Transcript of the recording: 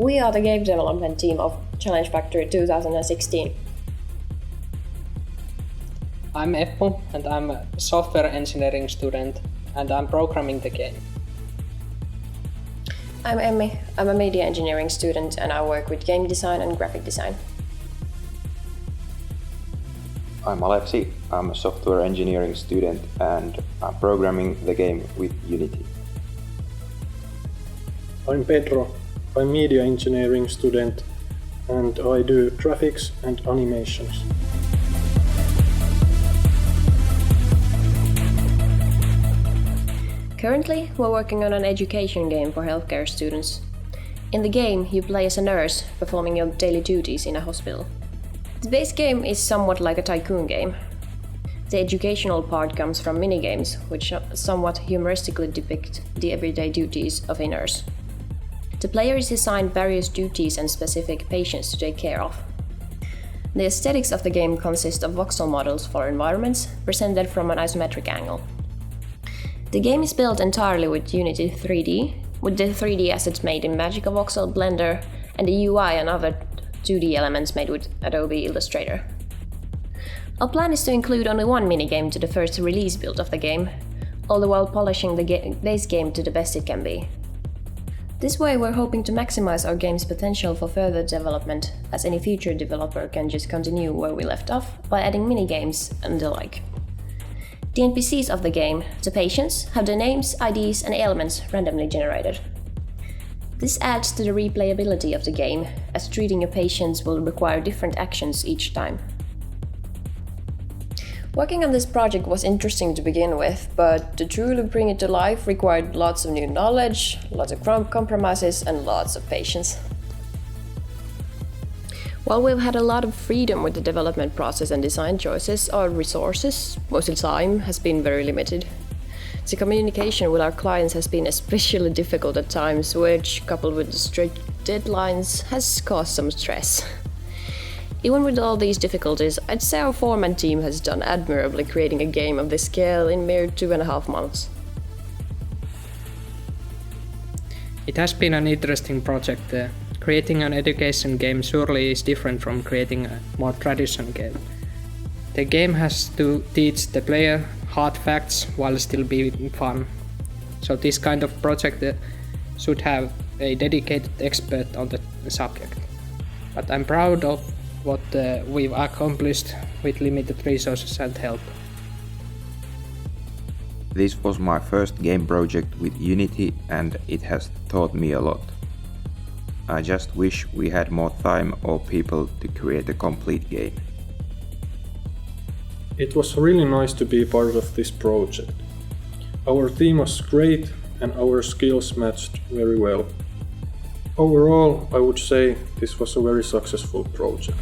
We are the game development team of Challenge Factory 2016. I'm Eppu and I'm a software engineering student and I'm programming the game. I'm Emmi. I'm a media engineering student and I work with game design and graphic design. I'm Aleksi. I'm a software engineering student and I'm programming the game with Unity. I'm Pedro. I'm media engineering student and I do graphics and animations. Currently, we're working on an education game for healthcare students. In the game, you play as a nurse, performing your daily duties in a hospital. The base game is somewhat like a tycoon game. The educational part comes from minigames, which somewhat humoristically depict the everyday duties of a nurse. The player is assigned various duties and specific patients to take care of. The aesthetics of the game consist of voxel models for environments, presented from an isometric angle. The game is built entirely with Unity 3D, with the 3D assets made in Magica Voxel Blender, and the UI and other 2D elements made with Adobe Illustrator. Our plan is to include only one minigame to the first release build of the game, all the while polishing the base game to the best it can be. This way we're hoping to maximize our game's potential for further development, as any future developer can just continue where we left off by adding minigames and the like. The NPCs of the game, the patients, have their names, IDs and ailments randomly generated. This adds to the replayability of the game, as treating your patients will require different actions each time. Working on this project was interesting to begin with, but to truly bring it to life required lots of new knowledge, lots of compromises and lots of patience. While we've had a lot of freedom with the development process and design choices, our resources, most of the time, has been very limited. The communication with our clients has been especially difficult at times, which, coupled with the strict deadlines, has caused some stress. Even with all these difficulties, I'd say our foreman team has done admirably creating a game of this scale in mere 2.5 months. It has been an interesting project. Creating an education game surely is different from creating a more traditional game. The game has to teach the player hard facts while still being fun. So this kind of project should have a dedicated expert on the subject. But I'm proud of what we've accomplished with limited resources and help. This was my first game project with Unity and it has taught me a lot. I just wish we had more time or people to create a complete game. It was really nice to be part of this project. Our team was great and our skills matched very well. Overall, I would say this was a very successful project.